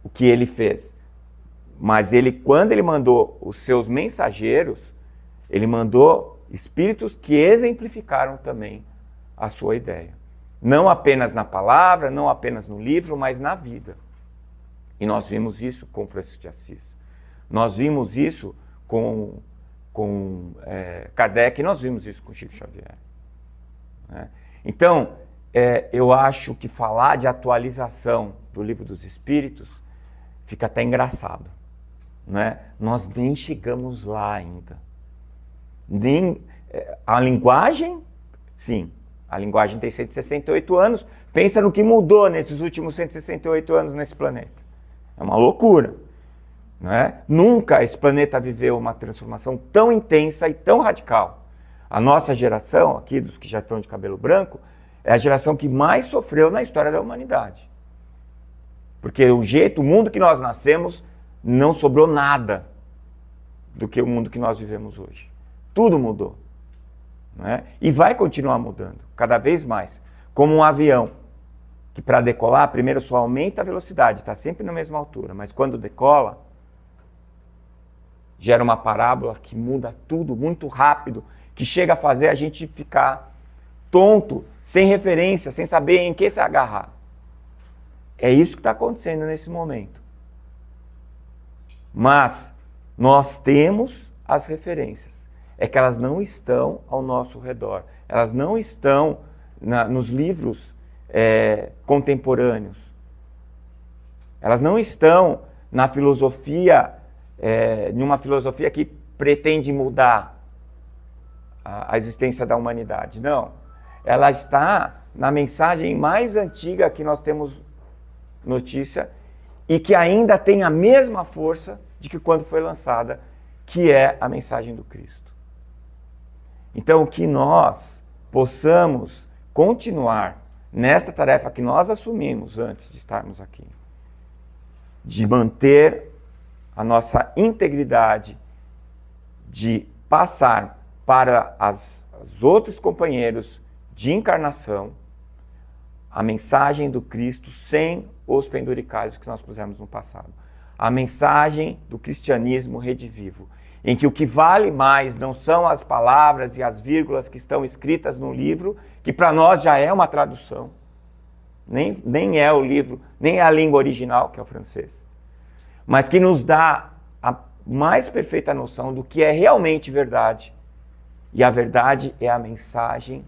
o que ele fez, mas quando ele mandou os seus mensageiros, ele mandou espíritos que exemplificaram também a sua ideia. Não apenas na palavra, não apenas no livro, mas na vida. E nós vimos isso com Francisco de Assis. Nós vimos isso com Kardec, e nós vimos isso com Chico Xavier. Né? Então, eu acho que falar de atualização do Livro dos Espíritos fica até engraçado. Né? Nós nem chegamos lá ainda. A linguagem, sim, a linguagem tem 168 anos. Pensa no que mudou nesses últimos 168 anos nesse planeta. É uma loucura. Né? Nunca esse planeta viveu uma transformação tão intensa e tão radical. A nossa geração, aqui dos que já estão de cabelo branco, é a geração que mais sofreu na história da humanidade. Porque o mundo que nós nascemos, não sobrou nada do que o mundo que nós vivemos hoje. Tudo mudou. Né? E vai continuar mudando, cada vez mais. Como um avião, que para decolar, primeiro só aumenta a velocidade, está sempre na mesma altura, mas quando decola, gera uma parábola que muda tudo muito rápido, que chega a fazer a gente ficar tonto, sem referência, sem saber em que se agarrar. É isso que está acontecendo nesse momento. Mas Nós temos as referências, é que elas não estão ao nosso redor, elas não estão nos livros contemporâneos, elas não estão na filosofia, numa filosofia que pretende mudar a existência da humanidade. Não, ela está na mensagem mais antiga que nós temos notícia e que ainda tem a mesma força de que quando foi lançada, que é a mensagem do Cristo. Então, que nós possamos continuar nesta tarefa que nós assumimos antes de estarmos aqui, de manter a nossa integridade, de passar para os outros companheiros de encarnação a mensagem do Cristo sem os penduricalhos que nós pusemos no passado. A mensagem do cristianismo redivivo, em que o que vale mais não são as palavras e as vírgulas que estão escritas no livro, que para nós já é uma tradução, nem é o livro, nem é a língua original, que é o francês, mas que nos dá a mais perfeita noção do que é realmente verdade. E a verdade é a mensagem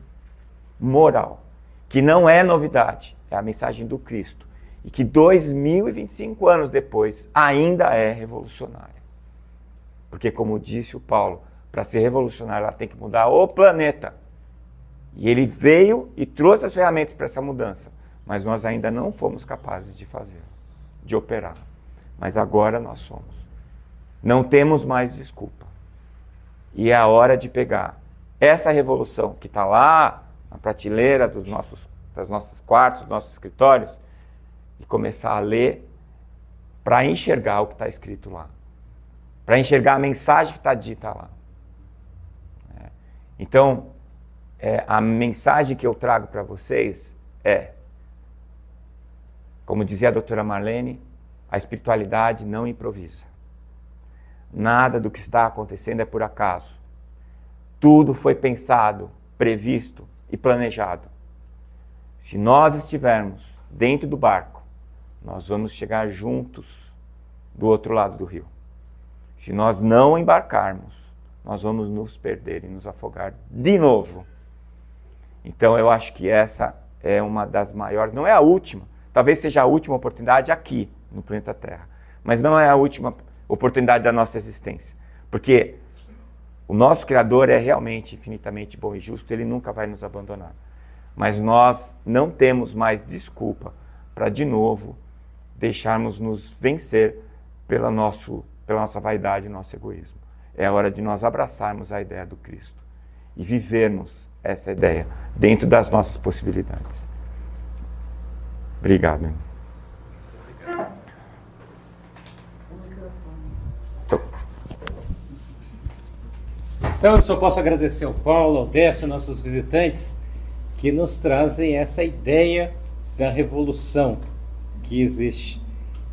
moral, que não é novidade, é a mensagem do Cristo, e que 2025 anos depois ainda é revolucionária. Porque, como disse o Paulo, para ser revolucionária ela tem que mudar o planeta. E ele veio e trouxe as ferramentas para essa mudança, mas nós ainda não fomos capazes de fazer, de operar. Mas agora nós somos. Não temos mais desculpa. E é a hora de pegar essa revolução que está lá na prateleira dos nossos quartos, dos nossos escritórios, e começar a ler para enxergar o que está escrito lá. Para enxergar a mensagem que está dita lá. Então, a mensagem que eu trago para vocês como dizia a doutora Marlene, a espiritualidade não improvisa. Nada do que está acontecendo é por acaso. Tudo foi pensado, previsto e planejado. Se nós estivermos dentro do barco, nós vamos chegar juntos do outro lado do rio. Se nós não embarcarmos, nós vamos nos perder e nos afogar de novo. Então eu acho que essa é uma das maiores, não é a última, talvez seja a última oportunidade aqui no planeta Terra, mas não é a última oportunidade da nossa existência, porque o nosso Criador é realmente infinitamente bom e justo, Ele nunca vai nos abandonar. Mas nós não temos mais desculpa para de novo deixarmos nos vencer pela nossa vaidade e nosso egoísmo. É a hora de nós abraçarmos a ideia do Cristo e vivermos essa ideia dentro das nossas possibilidades. Obrigado. Então eu só posso agradecer ao Paulo, ao Décio, nossos visitantes, que nos trazem essa ideia da revolução que existe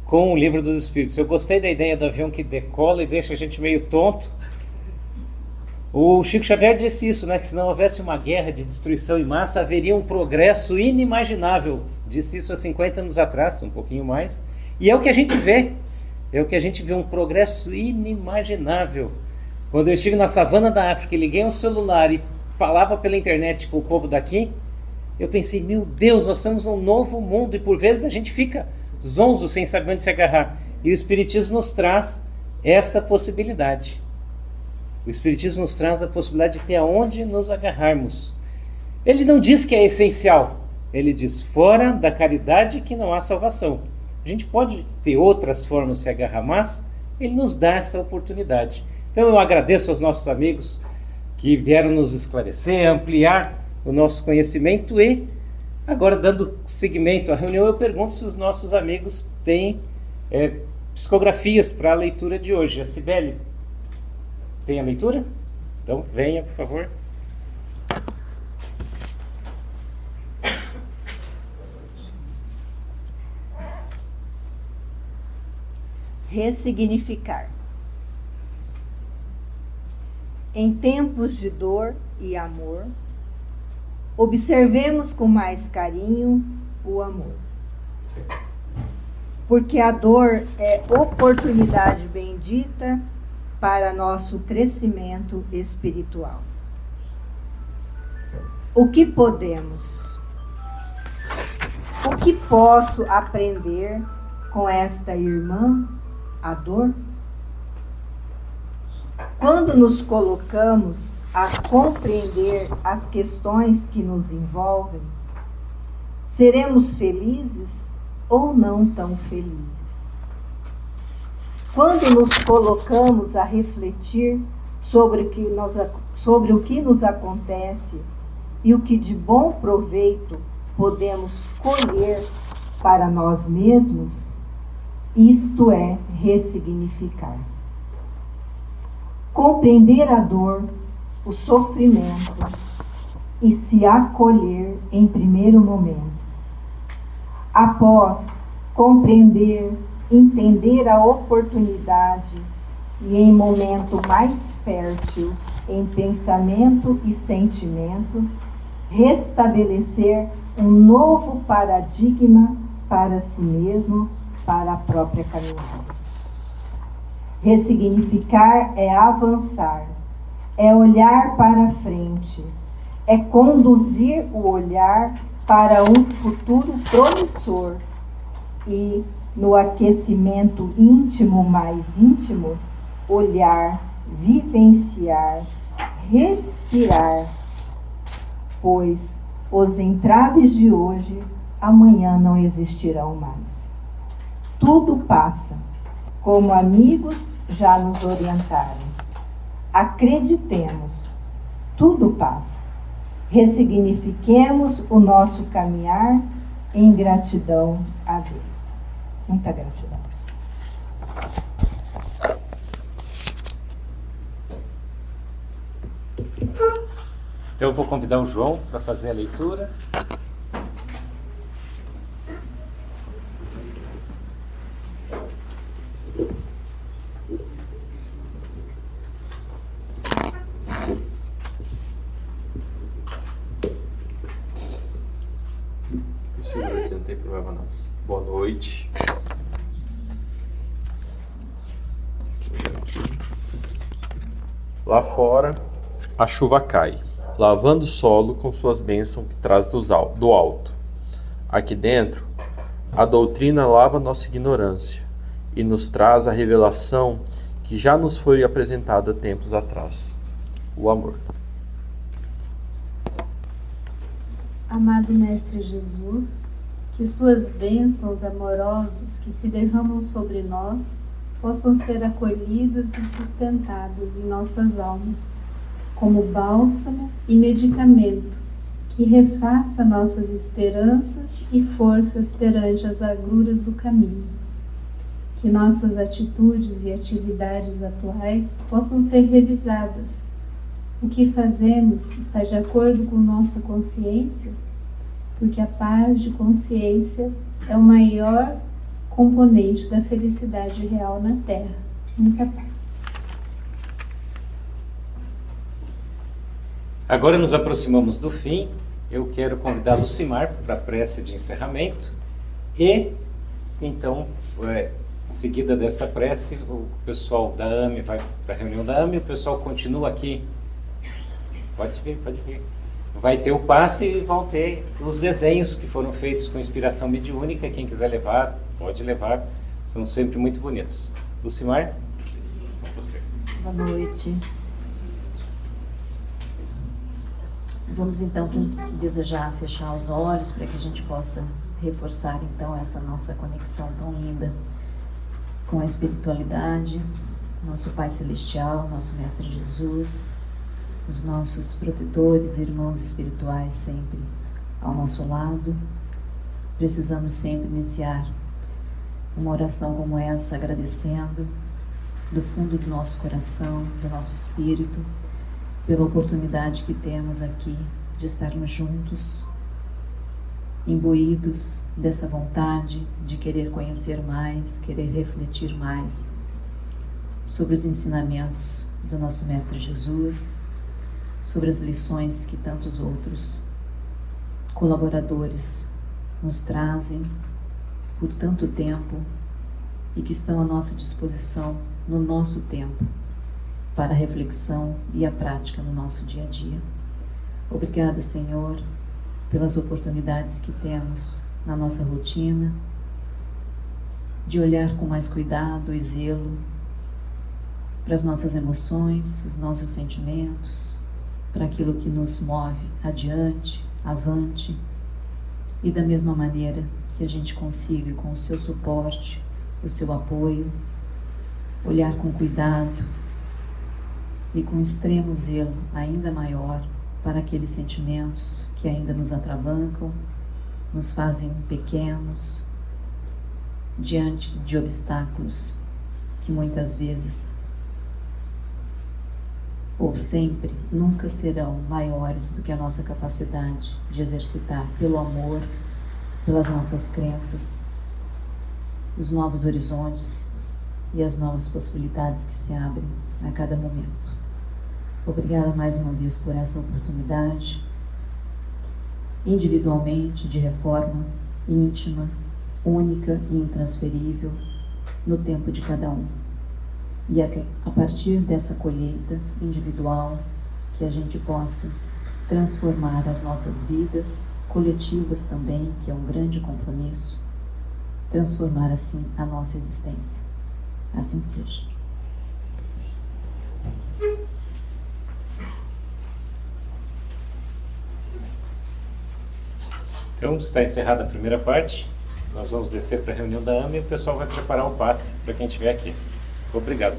com o Livro dos Espíritos. Eu gostei da ideia do avião que decola e deixa a gente meio tonto. O Chico Xavier disse isso, né? Que se não houvesse uma guerra de destruição em massa, haveria um progresso inimaginável. Disse isso há 50 anos atrás, um pouquinho mais. E é o que a gente vê. É o que a gente vê, um progresso inimaginável. Quando eu estive na savana da África e liguei um celular e falava pela internet com o povo daqui, eu pensei, meu Deus, nós estamos num novo mundo. E por vezes a gente fica zonzo sem saber onde se agarrar. E o Espiritismo nos traz essa possibilidade. O Espiritismo nos traz a possibilidade de ter aonde nos agarrarmos. Ele não diz que é essencial. Ele diz, fora da caridade que não há salvação. A gente pode ter outras formas de se agarrar, mas ele nos dá essa oportunidade. Então eu agradeço aos nossos amigos que vieram nos esclarecer, ampliar o nosso conhecimento e agora, dando seguimento à reunião, eu pergunto se os nossos amigos têm psicografias para a leitura de hoje. A Cibele, tem a leitura? Então, venha, por favor. Ressignificar. Em tempos de dor e amor, observemos com mais carinho o amor. Porque a dor é oportunidade bendita para nosso crescimento espiritual. O que podemos? O que posso aprender com esta irmã, a dor? Quando nos colocamos a compreender as questões que nos envolvem, seremos felizes ou não tão felizes? Quando nos colocamos a refletir sobre o que nos acontece e o que de bom proveito podemos colher para nós mesmos, isto é ressignificar. Compreender a dor, o sofrimento e se acolher em primeiro momento. Após compreender, entender a oportunidade e em momento mais fértil em pensamento e sentimento, restabelecer um novo paradigma para si mesmo, para a própria caminhada. Ressignificar é avançar, é olhar para frente, é conduzir o olhar para um futuro promissor e, no aquecimento íntimo mais íntimo, olhar, vivenciar, respirar, pois os entraves de hoje, amanhã não existirão mais. Tudo passa, como amigos já nos orientaram. Acreditemos, tudo passa. Ressignifiquemos o nosso caminhar em gratidão a Deus. Muita gratidão. Então eu vou convidar o João para fazer a leitura. Não tem problema não. Boa noite. Lá fora, a chuva cai, lavando o solo com suas bênçãos que traz do alto. Aqui dentro, a doutrina lava nossa ignorância e nos traz a revelação que já nos foi apresentada tempos atrás. O amor. Amado Mestre Jesus, que suas bênçãos amorosas que se derramam sobre nós possam ser acolhidas e sustentadas em nossas almas, como bálsamo e medicamento que refaça nossas esperanças e forças perante as agruras do caminho. Que nossas atitudes e atividades atuais possam ser revisadas. O que fazemos está de acordo com nossa consciência? Porque a paz de consciência é o maior componente da felicidade real na Terra. Muita paz. Agora nos aproximamos do fim. Eu quero convidar a Lucimar para a prece de encerramento. E, então, em seguida dessa prece, o pessoal da AME vai para a reunião da AME, o pessoal continua aqui. Pode vir, pode vir. Vai ter o passe e vão ter os desenhos que foram feitos com inspiração mediúnica. Quem quiser levar, pode levar. São sempre muito bonitos. Lucimar, com você. Boa noite. Vamos então, quem desejar, fechar os olhos para que a gente possa reforçar então essa nossa conexão tão linda com a espiritualidade, nosso Pai Celestial, nosso Mestre Jesus, os nossos protetores, irmãos espirituais sempre ao nosso lado. Precisamos sempre iniciar uma oração como essa, agradecendo do fundo do nosso coração, do nosso espírito, pela oportunidade que temos aqui de estarmos juntos, imbuídos dessa vontade de querer conhecer mais, querer refletir mais sobre os ensinamentos do nosso Mestre Jesus, sobre as lições que tantos outros colaboradores nos trazem por tanto tempo e que estão à nossa disposição no nosso tempo, para a reflexão e a prática no nosso dia a dia. Obrigada, Senhor, pelas oportunidades que temos na nossa rotina, de olhar com mais cuidado e zelo para as nossas emoções, os nossos sentimentos, para aquilo que nos move adiante, avante, e da mesma maneira que a gente consiga, com o seu suporte, o seu apoio, olhar com cuidado e com extremo zelo ainda maior para aqueles sentimentos que ainda nos atravancam, nos fazem pequenos diante de obstáculos que muitas vezes ou sempre nunca serão maiores do que a nossa capacidade de exercitar pelo amor, pelas nossas crenças, os novos horizontes e as novas possibilidades que se abrem a cada momento. Obrigada mais uma vez por essa oportunidade, individualmente, de reforma íntima, única e intransferível no tempo de cada um. E a partir dessa colheita individual, que a gente possa transformar as nossas vidas, coletivas também, que é um grande compromisso, transformar assim a nossa existência. Assim seja. Então, está encerrada a primeira parte. Nós vamos descer para a reunião da AMA e o pessoal vai preparar o passe para quem estiver aqui. Obrigado.